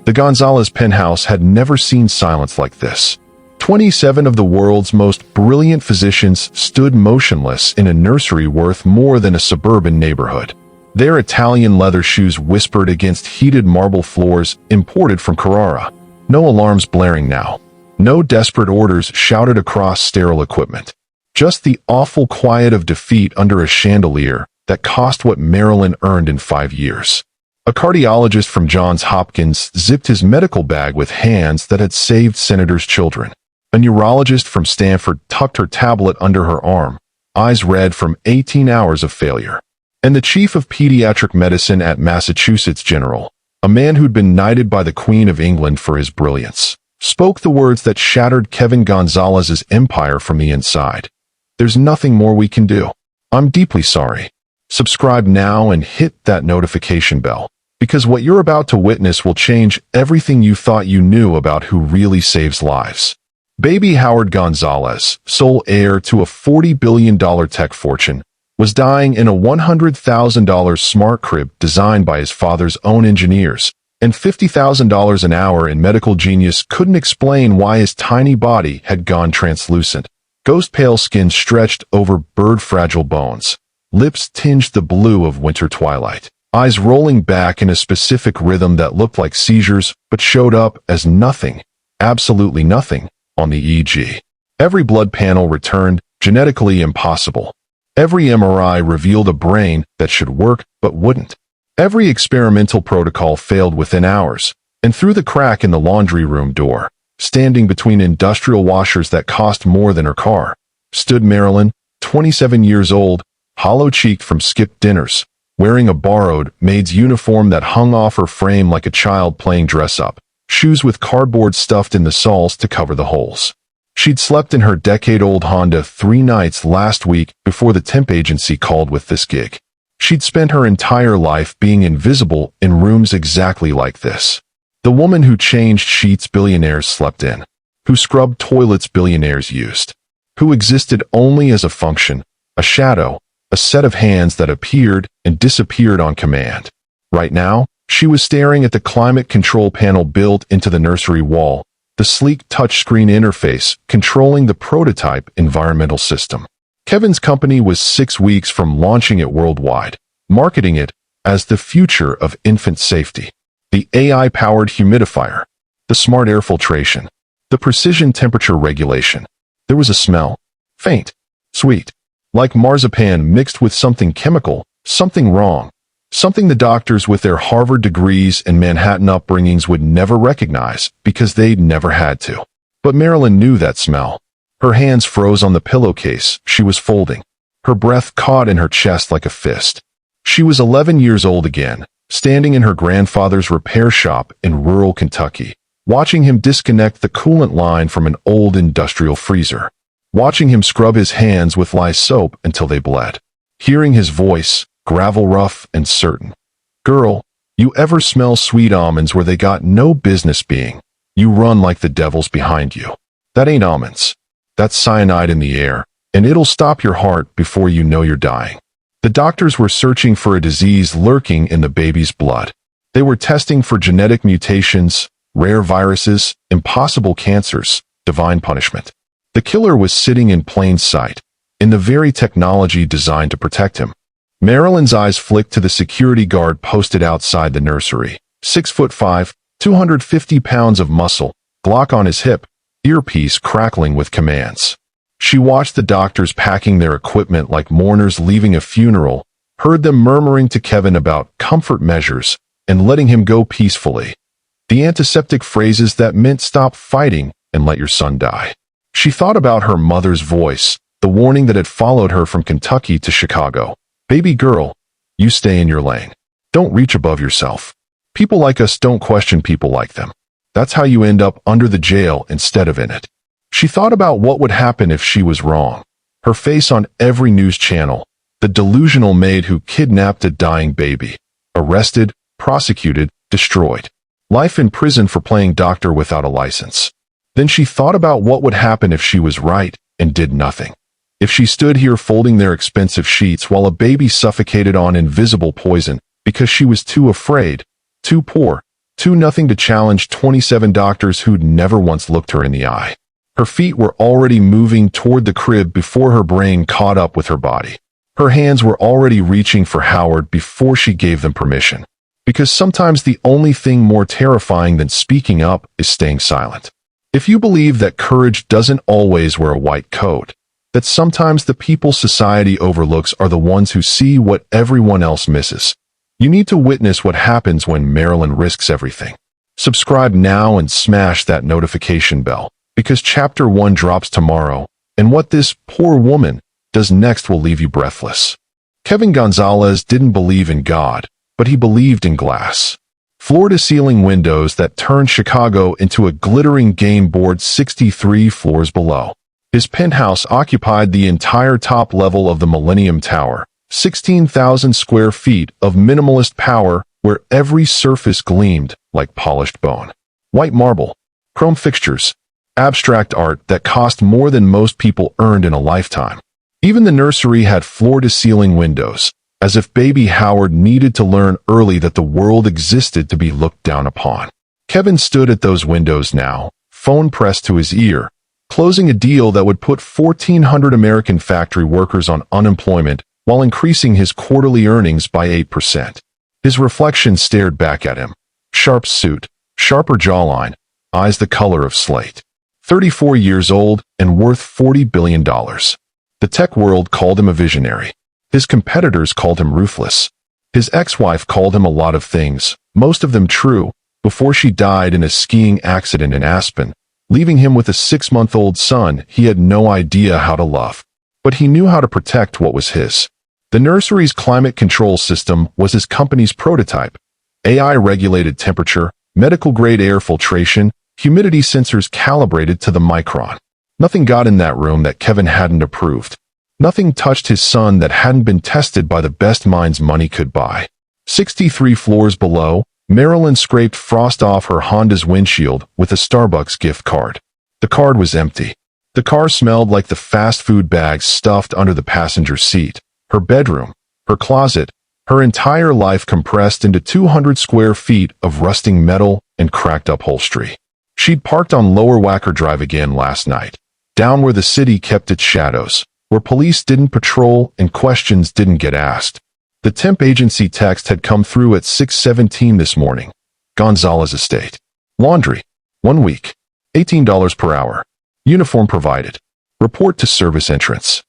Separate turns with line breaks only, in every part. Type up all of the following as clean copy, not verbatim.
The Gonzalez penthouse had never seen silence like this. 27 of the world's most brilliant physicians stood motionless in a nursery worth more than a suburban neighborhood. Their Italian leather shoes whispered against heated marble floors imported from Carrara. No alarms blaring now. No desperate orders shouted across sterile equipment. Just the awful quiet of defeat under a chandelier that cost what Marilyn earned in 5 years. A cardiologist from Johns Hopkins zipped his medical bag with hands that had saved senators' children. A neurologist from Stanford tucked her tablet under her arm, eyes red from 18 hours of failure. And the chief of pediatric medicine at Massachusetts General, a man who'd been knighted by the Queen of England for his brilliance, spoke the words that shattered Kevin Gonzalez's empire from the inside. There's nothing more we can do. I'm deeply sorry. Subscribe now and hit that notification bell, because what you're about to witness will change everything you thought you knew about who really saves lives. Baby Howard Gonzalez, sole heir to a $40 billion tech fortune, was dying in a $100,000 smart crib designed by his father's own engineers, and $50,000 an hour in medical genius couldn't explain why his tiny body had gone translucent. Ghost-pale skin stretched over bird-fragile bones. Lips tinged the blue of winter twilight. Eyes rolling back in a specific rhythm that looked like seizures but showed up as nothing, absolutely nothing, on the EEG. Every blood panel returned genetically impossible. Every MRI revealed a brain that should work but wouldn't. Every experimental protocol failed within hours, and through the crack in the laundry room door, standing between industrial washers that cost more than her car, stood Marilyn, 27 years old, hollow-cheeked from skipped dinners, wearing a borrowed maid's uniform that hung off her frame like a child playing dress-up, shoes with cardboard stuffed in the soles to cover the holes. She'd slept in her decade-old Honda 3 nights last week before the temp agency called with this gig. She'd spent her entire life being invisible in rooms exactly like this. The woman who changed sheets billionaires slept in, who scrubbed toilets billionaires used, who existed only as a function, a shadow, a set of hands that appeared and disappeared on command. Right now, she was staring at the climate control panel built into the nursery wall, the sleek touchscreen interface controlling the prototype environmental system. Kevin's company was 6 weeks from launching it worldwide, marketing it as the future of infant safety. The AI-powered humidifier, the smart air filtration, the precision temperature regulation. There was a smell, faint, sweet, like marzipan mixed with something chemical, something wrong, something the doctors with their Harvard degrees and Manhattan upbringings would never recognize because they'd never had to. But Marilyn knew that smell. Her hands froze on the pillowcase she was folding. Her breath caught in her chest like a fist. She was 11 years old again, standing in her grandfather's repair shop in rural Kentucky, watching him disconnect the coolant line from an old industrial freezer, watching him scrub his hands with lye soap until they bled, hearing his voice, gravel rough and certain. Girl, you ever smell sweet almonds where they got no business being? You run like the devil's behind you. That ain't almonds. That's cyanide in the air, and it'll stop your heart before you know you're dying. The doctors were searching for a disease lurking in the baby's blood. They were testing for genetic mutations, rare viruses, impossible cancers, divine punishment. The killer was sitting in plain sight, in the very technology designed to protect him. Marilyn's eyes flicked to the security guard posted outside the nursery. 6'5", 250 pounds of muscle, Glock on his hip, earpiece crackling with commands. She watched the doctors packing their equipment like mourners leaving a funeral, heard them murmuring to Kevin about comfort measures and letting him go peacefully. The antiseptic phrases that meant stop fighting and let your son die. She thought about her mother's voice, the warning that had followed her from Kentucky to Chicago. Baby girl, you stay in your lane. Don't reach above yourself. People like us don't question people like them. That's how you end up under the jail instead of in it. She thought about what would happen if she was wrong. Her face on every news channel, the delusional maid who kidnapped a dying baby. Arrested, prosecuted, destroyed. Life in prison for playing doctor without a license. Then she thought about what would happen if she was right and did nothing. If she stood here folding their expensive sheets while a baby suffocated on invisible poison because she was too afraid, too poor, 2-0 to challenge 27 doctors who'd never once looked her in the eye. Her feet were already moving toward the crib before her brain caught up with her body. Her hands were already reaching for Howard before she gave them permission. Because sometimes the only thing more terrifying than speaking up is staying silent. If you believe that courage doesn't always wear a white coat, that sometimes the people society overlooks are the ones who see what everyone else misses, you need to witness what happens when Marilyn risks everything. Subscribe now and smash that notification bell, because Chapter 1 drops tomorrow, and what this poor woman does next will leave you breathless. Kevin Gonzalez didn't believe in God, but he believed in glass. Floor-to-ceiling windows that turned Chicago into a glittering game board 63 floors below. His penthouse occupied the entire top level of the Millennium Tower, 16,000 square feet of minimalist power where every surface gleamed like polished bone. White marble, chrome fixtures, abstract art that cost more than most people earned in a lifetime. Even the nursery had floor-to-ceiling windows, as if baby Howard needed to learn early that the world existed to be looked down upon. Kevin stood at those windows now, phone pressed to his ear, closing a deal that would put 1,400 American factory workers on unemployment while increasing his quarterly earnings by 8%. His reflection stared back at him. Sharp suit, sharper jawline, eyes the color of slate. 34 years old and worth $40 billion. The tech world called him a visionary. His competitors called him ruthless. His ex-wife called him a lot of things, most of them true, before she died in a skiing accident in Aspen, leaving him with a 6-month-old son he had no idea how to love. But he knew how to protect what was his. The nursery's climate control system was his company's prototype. AI-regulated temperature, medical-grade air filtration, humidity sensors calibrated to the micron. Nothing got in that room that Kevin hadn't approved. Nothing touched his son that hadn't been tested by the best minds money could buy. 63 floors below, Marilyn scraped frost off her Honda's windshield with a Starbucks gift card. The card was empty. The car smelled like the fast food bags stuffed under the passenger seat. Her bedroom, her closet, her entire life compressed into 200 square feet of rusting metal and cracked upholstery. She'd parked on Lower Wacker Drive again last night, down where the city kept its shadows, where police didn't patrol and questions didn't get asked. The temp agency text had come through at 6:17 this morning. Gonzalez estate. Laundry. 1 week. $18 per hour. Uniform provided. Report to service entrance.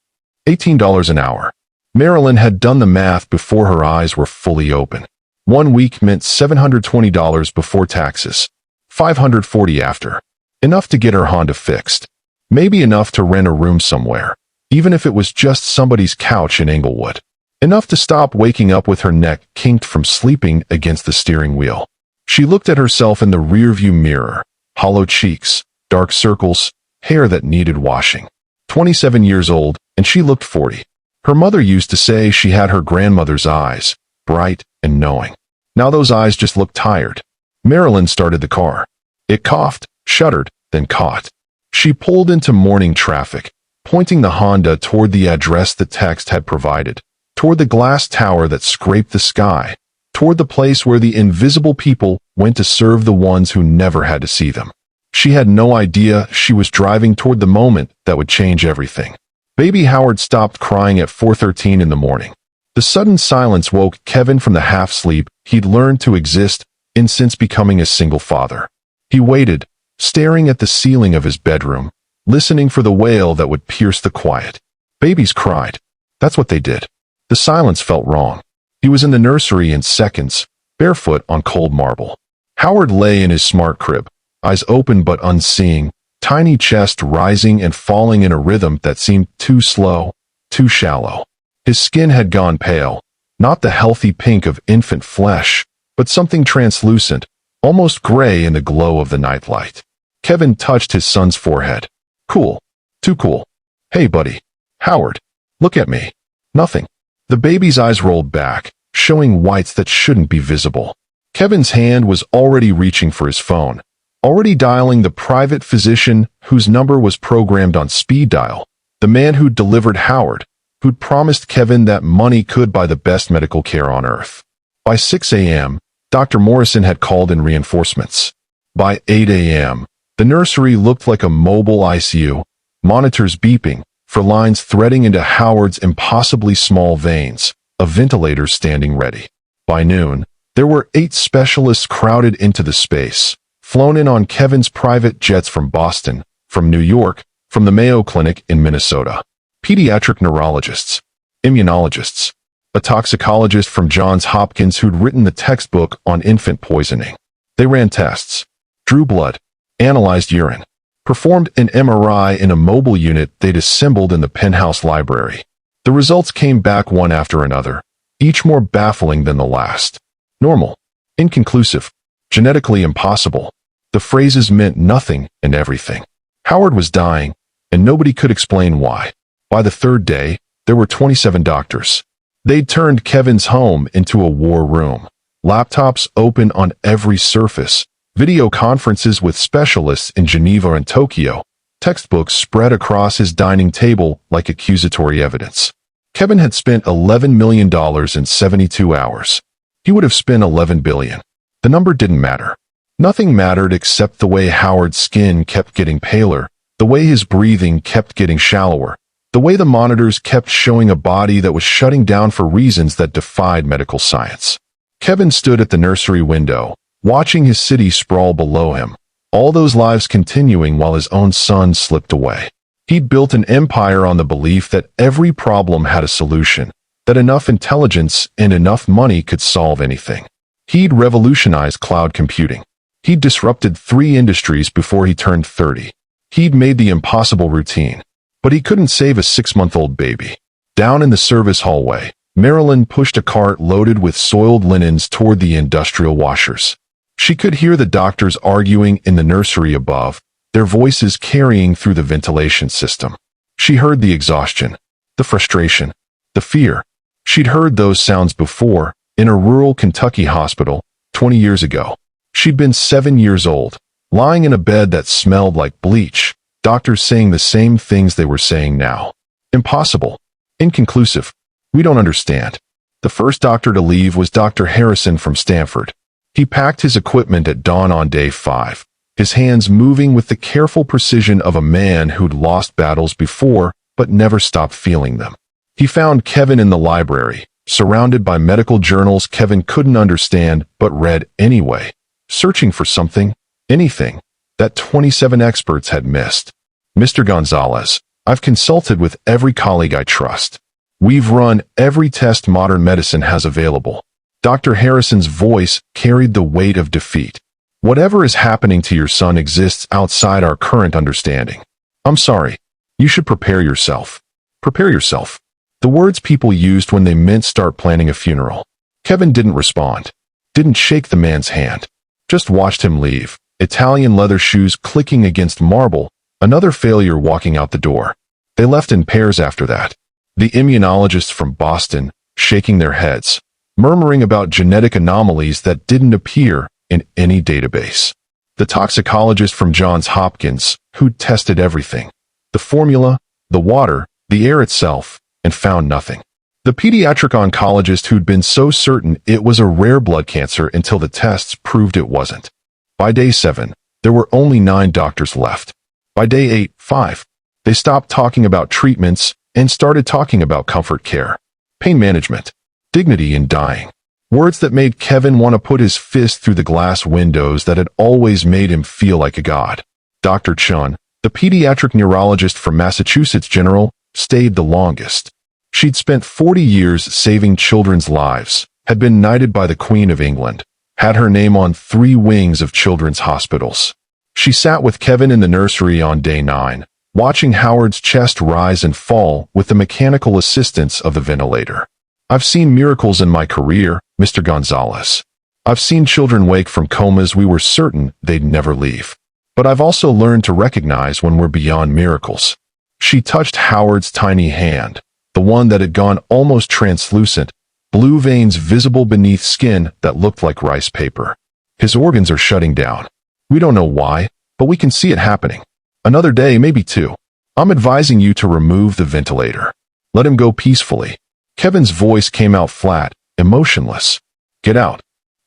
$18 an hour. Marilyn had done the math before her eyes were fully open. 1 week meant $720 before taxes. $540 after. Enough to get her Honda fixed. Maybe enough to rent a room somewhere, even if it was just somebody's couch in Englewood. Enough to stop waking up with her neck kinked from sleeping against the steering wheel. She looked at herself in the rearview mirror. Hollow cheeks, dark circles, hair that needed washing. 27 years old, and she looked 40. Her mother used to say she had her grandmother's eyes, bright and knowing. Now those eyes just looked tired. Marilyn started the car. It coughed, shuddered, then caught. She pulled into morning traffic, pointing the Honda toward the address the text had provided, toward the glass tower that scraped the sky, toward the place where the invisible people went to serve the ones who never had to see them. She had no idea she was driving toward the moment that would change everything. Baby Howard stopped crying at 4:13 in the morning. The sudden silence woke Kevin from the half-sleep he'd learned to exist in since becoming a single father. He waited, staring at the ceiling of his bedroom, listening for the wail that would pierce the quiet. Babies cried. That's what they did. The silence felt wrong. He was in the nursery in seconds, barefoot on cold marble. Howard lay in his smart crib, eyes open but unseeing, tiny chest rising and falling in a rhythm that seemed too slow, too shallow. His skin had gone pale, not the healthy pink of infant flesh, but something translucent, almost gray in the glow of the nightlight. Kevin touched his son's forehead. Cool. Too cool. Hey, buddy. Howard. Look at me. Nothing. The baby's eyes rolled back, showing whites that shouldn't be visible. Kevin's hand was already reaching for his phone, already dialing the private physician whose number was programmed on speed dial, the man who'd delivered Howard, who'd promised Kevin that money could buy the best medical care on earth. By 6 a.m., Dr. Morrison had called in reinforcements. By 8 a.m., the nursery looked like a mobile ICU, monitors beeping, for lines threading into Howard's impossibly small veins, a ventilator standing ready. By noon, there were 8 specialists crowded into the space, flown in on Kevin's private jets from Boston, from New York, from the Mayo Clinic in Minnesota. Pediatric neurologists, immunologists, a toxicologist from Johns Hopkins who'd written the textbook on infant poisoning. They ran tests, drew blood, analyzed urine, performed an MRI in a mobile unit they'd assembled in the penthouse library. The results came back one after another, each more baffling than the last. Normal, inconclusive, genetically impossible. The phrases meant nothing and everything. Howard was dying, and nobody could explain why. By the 3rd day, there were 27 doctors. They'd turned Kevin's home into a war room. Laptops open on every surface, video conferences with specialists in Geneva and Tokyo, textbooks spread across his dining table like accusatory evidence. Kevin had spent $11 million in 72 hours. He would have spent $11 billion. The number didn't matter. Nothing mattered except the way Howard's skin kept getting paler, the way his breathing kept getting shallower, the way the monitors kept showing a body that was shutting down for reasons that defied medical science. Kevin stood at the nursery window, watching his city sprawl below him, all those lives continuing while his own son slipped away. He'd built an empire on the belief that every problem had a solution, that enough intelligence and enough money could solve anything. He'd revolutionized cloud computing. He'd disrupted 3 industries before he turned 30. He'd made the impossible routine. But he couldn't save a 6-month-old baby. Down in the service hallway, Marilyn pushed a cart loaded with soiled linens toward the industrial washers. She could hear the doctors arguing in the nursery above, their voices carrying through the ventilation system. She heard the exhaustion, the frustration, the fear. She'd heard those sounds before, in a rural Kentucky hospital, 20 years ago. She'd been 7 years old, lying in a bed that smelled like bleach, doctors saying the same things they were saying now. Impossible. Inconclusive. We don't understand. The first doctor to leave was Dr. Harrison from Stanford. He packed his equipment at dawn on day 5, his hands moving with the careful precision of a man who'd lost battles before but never stopped feeling them. He found Kevin in the library, surrounded by medical journals Kevin couldn't understand but read anyway, searching for something, anything, that 27 experts had missed. Mr. Gonzalez, I've consulted with every colleague I trust. We've run every test modern medicine has available. Dr. Harrison's voice carried the weight of defeat. Whatever is happening to your son exists outside our current understanding. I'm sorry. You should prepare yourself. Prepare yourself. The words people used when they meant start planning a funeral. Kevin didn't respond. Didn't shake the man's hand. Just watched him leave. Italian leather shoes clicking against marble, another failure walking out the door. They left in pairs after that. The immunologists from Boston, shaking their heads, murmuring about genetic anomalies that didn't appear in any database. The toxicologist from Johns Hopkins, who'd tested everything. The formula, the water, the air itself, and found nothing. The pediatric oncologist who'd been so certain it was a rare blood cancer until the tests proved it wasn't. By day 7, there were only 9 doctors left. By day 8, 5. They stopped talking about treatments and started talking about comfort care, pain management, dignity in dying. Words that made Kevin want to put his fist through the glass windows that had always made him feel like a god. Dr. Chun, the pediatric neurologist from Massachusetts General, stayed the longest. She'd spent 40 years saving children's lives, had been knighted by the Queen of England, had her name on 3 wings of children's hospitals. She sat with Kevin in the nursery on day 9, watching Howard's chest rise and fall with the mechanical assistance of the ventilator. I've seen miracles in my career, Mr. Gonzalez. I've seen children wake from comas we were certain they'd never leave. But I've also learned to recognize when we're beyond miracles. She touched Howard's tiny hand, the one that had gone almost translucent, blue veins visible beneath skin that looked like rice paper. His organs are shutting down. We don't know why, but we can see it happening. Another day, maybe 2. I'm advising you to remove the ventilator. Let him go peacefully. Kevin's voice came out flat, emotionless. Get out.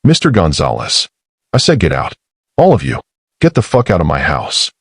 "Mr. Gonzalez," I said, "get out. All of you. Get the fuck out of my house."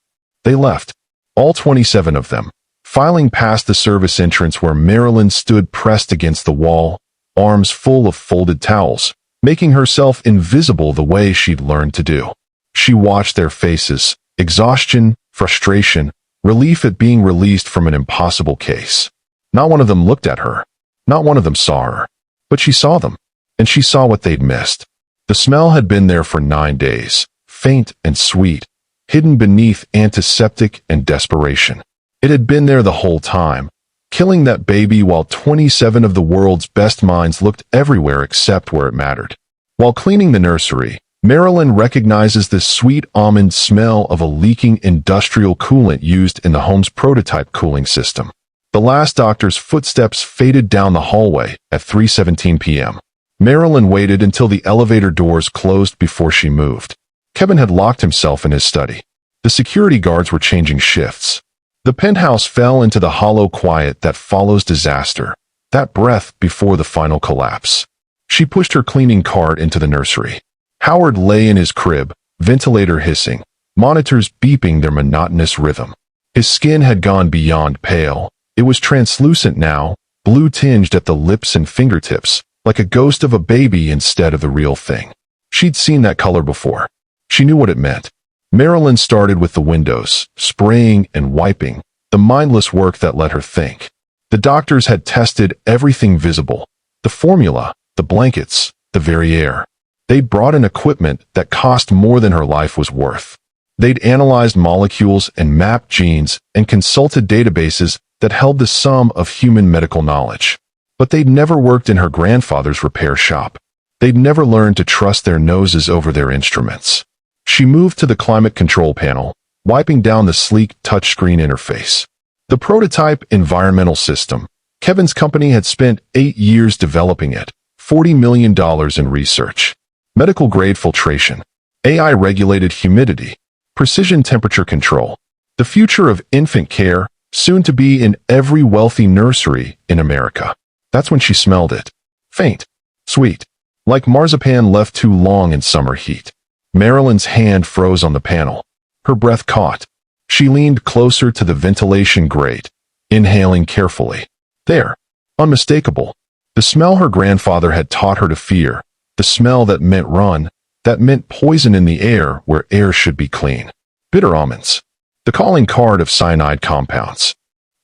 They left, all 27 of them, filing past the service entrance where Marilyn stood pressed against the wall, arms full of folded towels, making herself invisible the way she'd learned to do. She watched their faces, exhaustion, frustration, relief at being released from an impossible case. Not one of them looked at her. Not one of them saw her. But she saw them, and she saw what they'd missed. The smell had been there for 9 days, faint and sweet, hidden beneath antiseptic and desperation. It had been there the whole time, killing that baby while 27 of the world's best minds looked everywhere except where it mattered. While cleaning the nursery, Marilyn recognizes the sweet almond smell of a leaking industrial coolant used in the home's prototype cooling system. The last doctor's footsteps faded down the hallway at 3:17 p.m. Marilyn waited until the elevator doors closed before she moved. Kevin had locked himself in his study. The security guards were changing shifts. The penthouse fell into the hollow quiet that follows disaster, that breath before the final collapse. She pushed her cleaning cart into the nursery. Howard lay in his crib, ventilator hissing, monitors beeping their monotonous rhythm. His skin had gone beyond pale. It was translucent now, blue-tinged at the lips and fingertips, like a ghost of a baby instead of the real thing. She'd seen that color before. She knew what it meant. Marilyn started with the windows, spraying and wiping, the mindless work that let her think. The doctors had tested everything visible, the formula, the blankets, the very air. They'd brought in equipment that cost more than her life was worth. They'd analyzed molecules and mapped genes and consulted databases that held the sum of human medical knowledge. But they'd never worked in her grandfather's repair shop. They'd never learned to trust their noses over their instruments. She moved to the climate control panel, wiping down the sleek touchscreen interface. The prototype environmental system. Kevin's company had spent 8 years developing it, $40 million in research. Medical-grade filtration, AI-regulated humidity, precision temperature control. The future of infant care, soon to be in every wealthy nursery in America. That's when she smelled it. Faint, sweet, like marzipan left too long in summer heat. Marilyn's hand froze on the panel. Her breath caught. She leaned closer to the ventilation grate, inhaling carefully. There, unmistakable. The smell her grandfather had taught her to fear. The smell that meant run, that meant poison in the air where air should be clean. Bitter almonds. The calling card of cyanide compounds.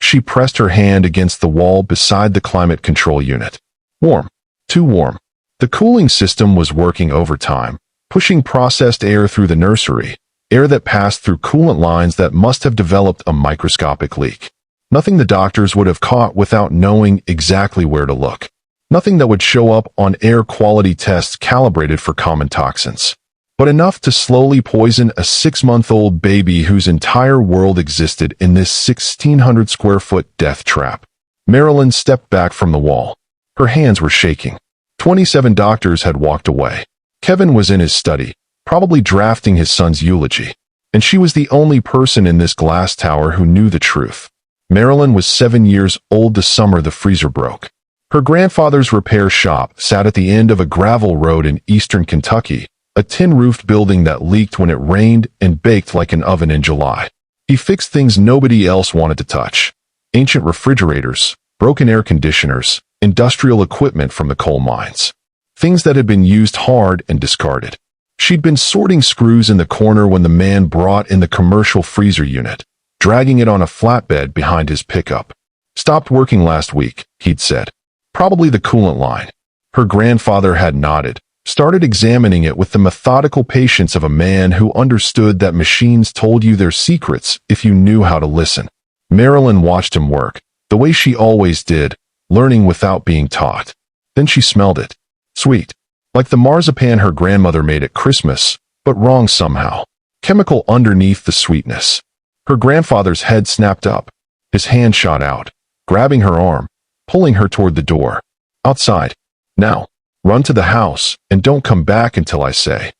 She pressed her hand against the wall beside the climate control unit. Warm. Too warm. The cooling system was working overtime, pushing processed air through the nursery, air that passed through coolant lines that must have developed a microscopic leak. Nothing the doctors would have caught without knowing exactly where to look. Nothing that would show up on air quality tests calibrated for common toxins. But enough to slowly poison a 6-month-old baby whose entire world existed in this 1,600-square-foot death trap. Marilyn stepped back from the wall. Her hands were shaking. 27 doctors had walked away. Kevin was in his study, probably drafting his son's eulogy. And she was the only person in this glass tower who knew the truth. Marilyn was 7 years old the summer the freezer broke. Her grandfather's repair shop sat at the end of a gravel road in eastern Kentucky, a tin-roofed building that leaked when it rained and baked like an oven in July. He fixed things nobody else wanted to touch. Ancient refrigerators, broken air conditioners, industrial equipment from the coal mines. Things that had been used hard and discarded. She'd been sorting screws in the corner when the man brought in the commercial freezer unit, dragging it on a flatbed behind his pickup. "Stopped working last week," he'd said. "Probably the coolant line." Her grandfather had nodded, started examining it with the methodical patience of a man who understood that machines told you their secrets if you knew how to listen. Marilyn watched him work, the way she always did, learning without being taught. Then she smelled it. Sweet. Like the marzipan her grandmother made at Christmas, but wrong somehow. Chemical underneath the sweetness. Her grandfather's head snapped up. His hand shot out, grabbing her arm, pulling her toward the door. "Outside. Now. Run to the house, and don't come back until I say."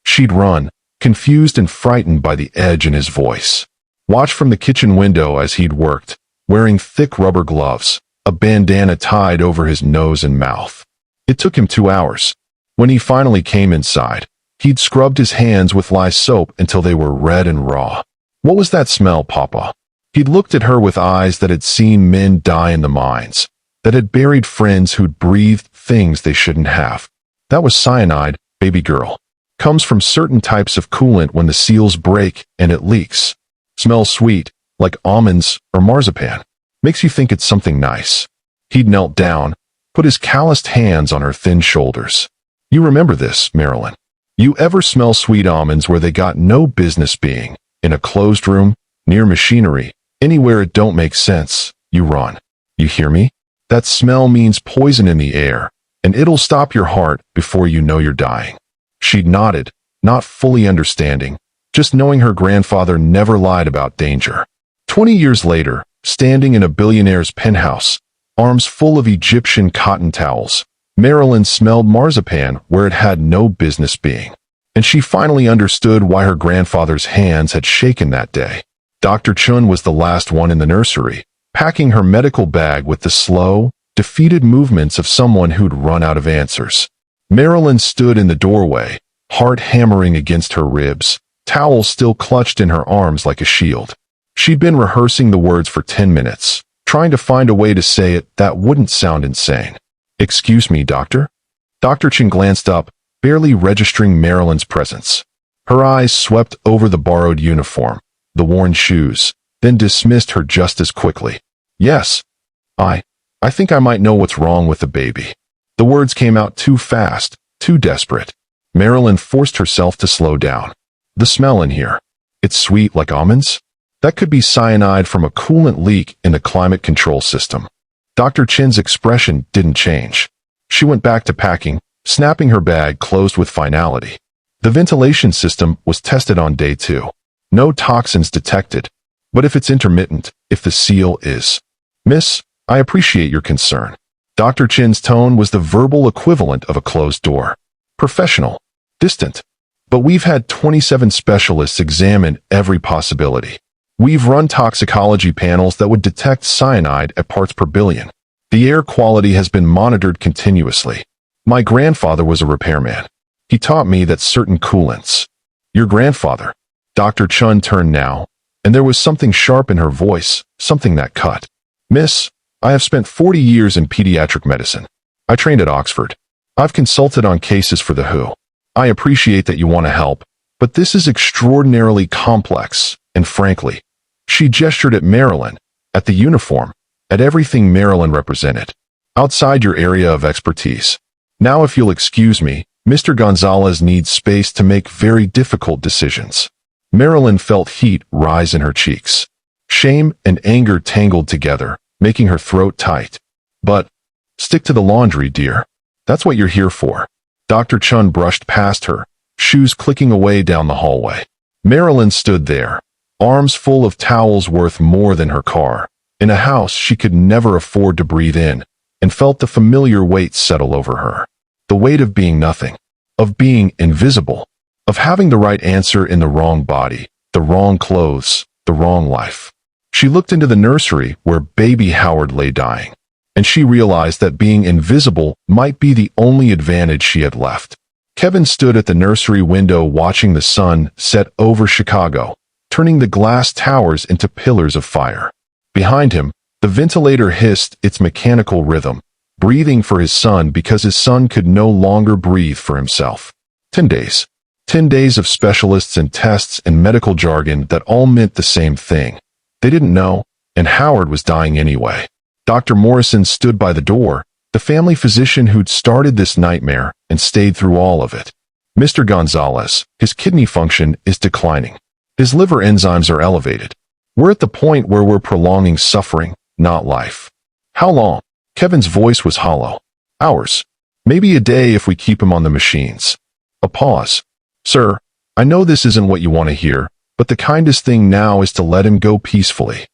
She'd run, confused and frightened by the edge in his voice. Watch from the kitchen window as he'd worked, wearing thick rubber gloves, a bandana tied over his nose and mouth. It took him 2 hours. When he finally came inside, he'd scrubbed his hands with lye soap until they were red and raw. What was that smell, Papa? He'd looked at her with eyes that had seen men die in the mines, that had buried friends who'd breathed things they shouldn't have. That was cyanide, baby girl. Comes from certain types of coolant when the seals break and it leaks. Smells sweet, like almonds or marzipan. Makes you think it's something nice. He'd knelt down, put his calloused hands on her thin shoulders. You remember this, Marilyn. You ever smell sweet almonds where they got no business being? In a closed room, near machinery, anywhere it don't make sense, you run. You hear me? That smell means poison in the air, and it'll stop your heart before you know you're dying. She'd nodded, not fully understanding, just knowing her grandfather never lied about danger. 20 years later, standing in a billionaire's penthouse, arms full of Egyptian cotton towels, Marilyn smelled marzipan where it had no business being. And she finally understood why her grandfather's hands had shaken that day. Dr. Chun was the last one in the nursery, packing her medical bag with the slow, defeated movements of someone who'd run out of answers. Marilyn stood in the doorway, heart hammering against her ribs, towel still clutched in her arms like a shield. She'd been rehearsing the words for 10 minutes, trying to find a way to say it that wouldn't sound insane. Excuse me, doctor? Dr. Chin glanced up, barely registering Marilyn's presence. Her eyes swept over the borrowed uniform, the worn shoes, then dismissed her just as quickly. Yes. I think I might know what's wrong with the baby. The words came out too fast, too desperate. Marilyn forced herself to slow down. The smell in here. It's sweet like almonds? That could be cyanide from a coolant leak in the climate control system. Dr. Chin's expression didn't change. She went back to packing, snapping her bag closed with finality. The ventilation system was tested on day 2. No toxins detected. But if it's intermittent, if the seal is. Miss, I appreciate your concern. Dr. Chin's tone was the verbal equivalent of a closed door. Professional. Distant. But we've had 27 specialists examine every possibility. We've run toxicology panels that would detect cyanide at parts per billion. The air quality has been monitored continuously. My grandfather was a repairman. He taught me that certain coolants. Your grandfather. Dr. Chun turned now, and there was something sharp in her voice, something that cut. Miss, I have spent 40 years in pediatric medicine. I trained at Oxford. I've consulted on cases for the WHO. I appreciate that you want to help, but this is extraordinarily complex, and frankly, she gestured at Marilyn, at the uniform, at everything Marilyn represented, outside your area of expertise. Now if you'll excuse me, Mr. Gonzalez needs space to make very difficult decisions. Marilyn felt heat rise in her cheeks. Shame and anger tangled together, making her throat tight. But, stick to the laundry, dear. That's what you're here for. Dr. Chun brushed past her, shoes clicking away down the hallway. Marilyn stood there, arms full of towels worth more than her car, in a house she could never afford to breathe in, and felt the familiar weight settle over her. The weight of being nothing, of being invisible, of having the right answer in the wrong body, the wrong clothes, the wrong life. She looked into the nursery where baby Howard lay dying, and she realized that being invisible might be the only advantage she had left. Kevin stood at the nursery window watching the sun set over Chicago, turning the glass towers into pillars of fire. Behind him, the ventilator hissed its mechanical rhythm, breathing for his son because his son could no longer breathe for himself. 10 days. 10 days of specialists and tests and medical jargon that all meant the same thing. They didn't know, and Howard was dying anyway. Dr. Morrison stood by the door, the family physician who'd started this nightmare and stayed through all of it. Mr. Gonzalez, his kidney function is declining. His liver enzymes are elevated. We're at the point where we're prolonging suffering, not life. How long? Kevin's voice was hollow. Hours. Maybe a day if we keep him on the machines. A pause. Sir, I know this isn't what you want to hear, but the kindest thing now is to let him go peacefully.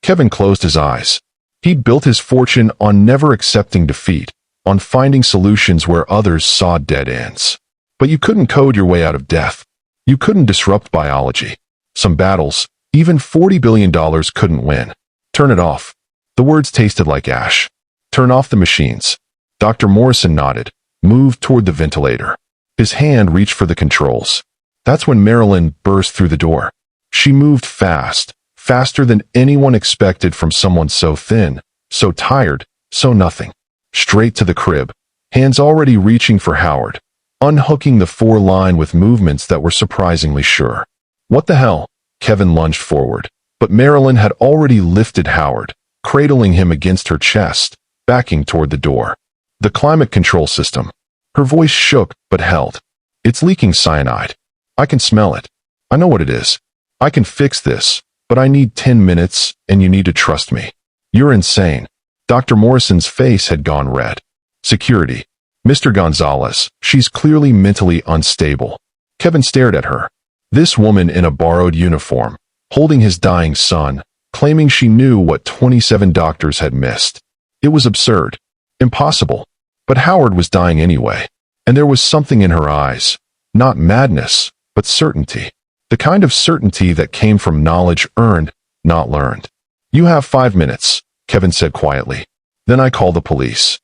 Kevin closed his eyes. He'd built his fortune on never accepting defeat, on finding solutions where others saw dead ends. But you couldn't code your way out of death. You couldn't disrupt biology. Some battles, even $40 billion couldn't win. Turn it off. The words tasted like ash. Turn off the machines. Dr. Morrison nodded, moved toward the ventilator. His hand reached for the controls. That's when Marilyn burst through the door. She moved fast, faster than anyone expected from someone so thin, so tired, so nothing. Straight to the crib, hands already reaching for Howard, unhooking the four-line with movements that were surprisingly sure. What the hell? Kevin lunged forward, but Marilyn had already lifted Howard, cradling him against her chest, backing toward the door. The climate control system. Her voice shook but held. It's leaking cyanide. I can smell it. I know what it is. I can fix this, but I need 10 minutes and you need to trust me. You're insane. Dr. Morrison's face had gone red. Security. Mr. Gonzalez, she's clearly mentally unstable. Kevin stared at her. This woman in a borrowed uniform, holding his dying son, claiming she knew what 27 doctors had missed. It was absurd. Impossible. But Howard was dying anyway. And there was something in her eyes. Not madness, but certainty. The kind of certainty that came from knowledge earned, not learned. You have 5 minutes, Kevin said quietly. Then I call the police.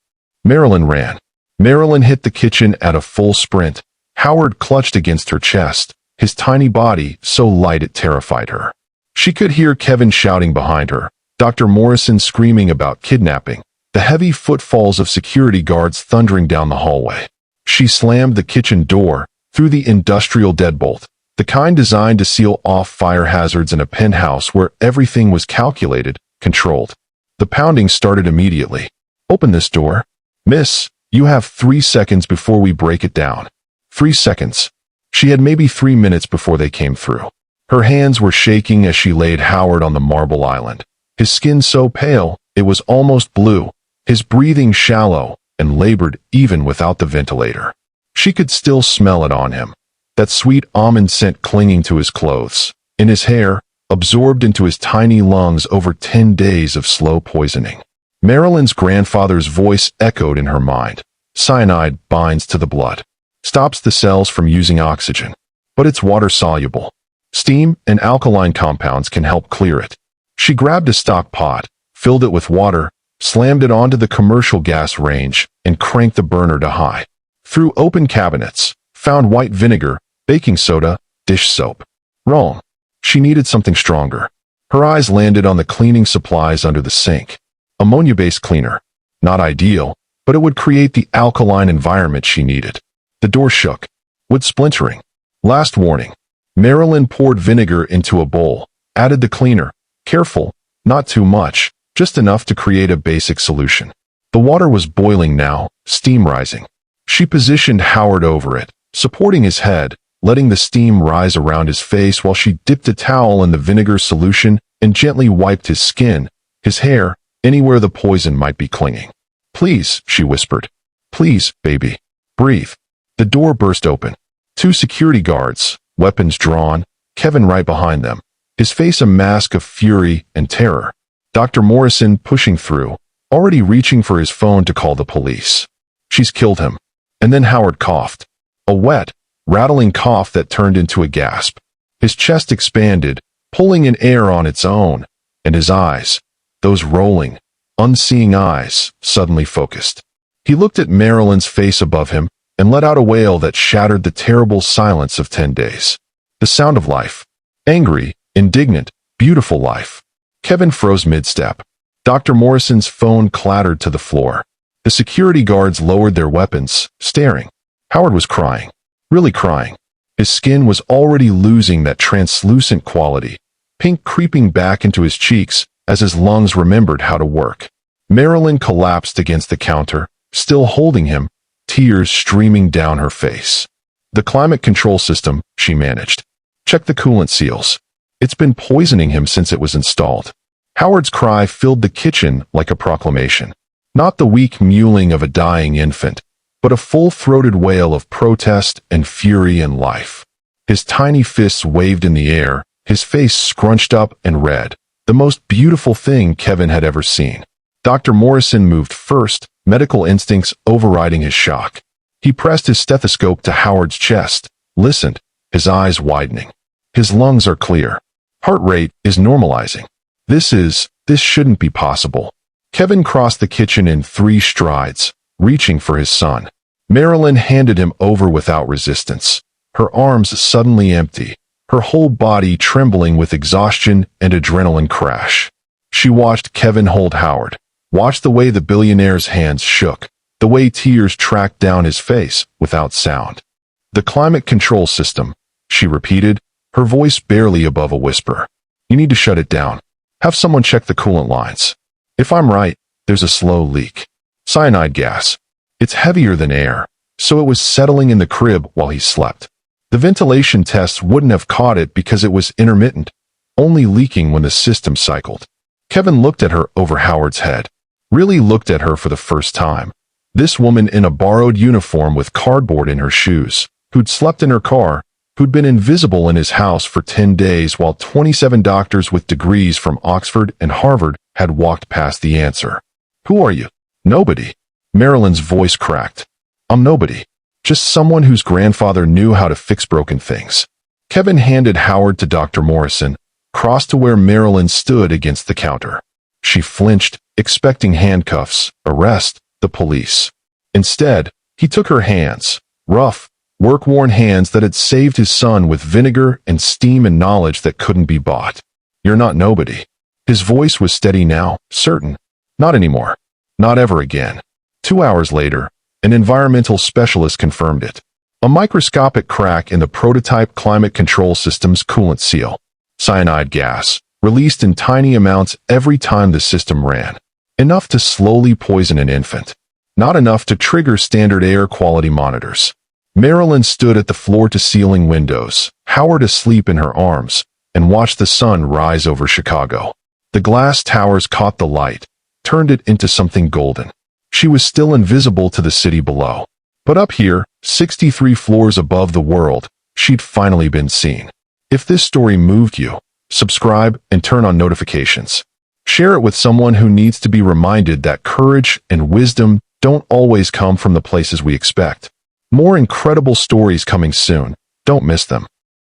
Marilyn ran. Marilyn hit the kitchen at a full sprint. Howard clutched against her chest, his tiny body so light it terrified her. She could hear Kevin shouting behind her, Dr. Morrison screaming about kidnapping, the heavy footfalls of security guards thundering down the hallway. She slammed the kitchen door, through the industrial deadbolt, the kind designed to seal off fire hazards in a penthouse where everything was calculated, controlled. The pounding started immediately. Open this door. Miss, you have 3 seconds before we break it down. 3 seconds. She had maybe 3 minutes before they came through. Her hands were shaking as she laid Howard on the marble island. His skin so pale, it was almost blue. His breathing shallow and labored even without the ventilator. She could still smell it on him. That sweet almond scent clinging to his clothes, in his hair, absorbed into his tiny lungs over 10 days of slow poisoning. Marilyn's grandfather's voice echoed in her mind. Cyanide binds to the blood, stops the cells from using oxygen, but it's water-soluble. Steam and alkaline compounds can help clear it. She grabbed a stock pot, filled it with water, slammed it onto the commercial gas range, and cranked the burner to high. Through open cabinets, found white vinegar, baking soda, dish soap. Wrong. She needed something stronger. Her eyes landed on the cleaning supplies under the sink. Ammonia-based cleaner. Not ideal, but it would create the alkaline environment she needed. The door shook. Wood splintering. Last warning. Marilyn poured vinegar into a bowl, added the cleaner. Careful, not too much, just enough to create a basic solution. The water was boiling now, steam rising. She positioned Howard over it, supporting his head, letting the steam rise around his face while she dipped a towel in the vinegar solution and gently wiped his skin, his hair, anywhere the poison might be clinging. Please, she whispered. Please, baby. Breathe. The door burst open. 2 security guards, weapons drawn, Kevin right behind them, his face a mask of fury and terror. Dr. Morrison pushing through, already reaching for his phone to call the police. She's killed him. And then Howard coughed. A wet, rattling cough that turned into a gasp. His chest expanded, pulling in air on its own, and his eyes, those rolling, unseeing eyes, suddenly focused. He looked at Marilyn's face above him and let out a wail that shattered the terrible silence of 10 days. The sound of life. Angry, indignant, beautiful life. Kevin froze mid-step. Dr. Morrison's phone clattered to the floor. The security guards lowered their weapons, staring. Howard was crying. Really crying. His skin was already losing that translucent quality, pink creeping back into his cheeks as his lungs remembered how to work. Marilyn collapsed against the counter, still holding him, tears streaming down her face. The climate control system, she managed. Check the coolant seals. It's been poisoning him since it was installed. Howard's cry filled the kitchen like a proclamation. Not the weak mewling of a dying infant, but a full-throated wail of protest and fury and life. His tiny fists waved in the air, his face scrunched up and red, the most beautiful thing Kevin had ever seen. Dr. Morrison moved first, medical instincts overriding his shock. He pressed his stethoscope to Howard's chest, listened, his eyes widening. His lungs are clear. Heart rate is normalizing. This shouldn't be possible. Kevin crossed the kitchen in 3 strides, reaching for his son. Marilyn handed him over without resistance, her arms suddenly empty, her whole body trembling with exhaustion and adrenaline crash. She watched Kevin hold Howard, watched the way the billionaire's hands shook, the way tears tracked down his face without sound. "The climate control system," she repeated, her voice barely above a whisper. "You need to shut it down. Have someone check the coolant lines. If I'm right, there's a slow leak. Cyanide gas. It's heavier than air, so it was settling in the crib while he slept. The ventilation tests wouldn't have caught it because it was intermittent, only leaking when the system cycled." Kevin looked at her over Howard's head, really looked at her for the first time. This woman in a borrowed uniform with cardboard in her shoes, who'd slept in her car, who'd been invisible in his house for 10 days while 27 doctors with degrees from Oxford and Harvard had walked past the answer. "Who are you?" "Nobody." Marilyn's voice cracked. "I'm nobody. Just someone whose grandfather knew how to fix broken things." Kevin handed Howard to Dr. Morrison, crossed to where Marilyn stood against the counter. She flinched, expecting handcuffs, arrest, the police. Instead, he took her hands, rough, work-worn hands that had saved his son with vinegar and steam and knowledge that couldn't be bought. "You're not nobody." His voice was steady now, certain. "Not anymore. Not ever again." 2 hours later, an environmental specialist confirmed it. A microscopic crack in the prototype climate control system's coolant seal. Cyanide gas, released in tiny amounts every time the system ran. Enough to slowly poison an infant. Not enough to trigger standard air quality monitors. Marilyn stood at the floor-to-ceiling windows, Howard asleep in her arms, and watched the sun rise over Chicago. The glass towers caught the light, turned it into something golden. She was still invisible to the city below. But up here, 63 floors above the world, she'd finally been seen. If this story moved you, subscribe and turn on notifications. Share it with someone who needs to be reminded that courage and wisdom don't always come from the places we expect. More incredible stories coming soon. Don't miss them.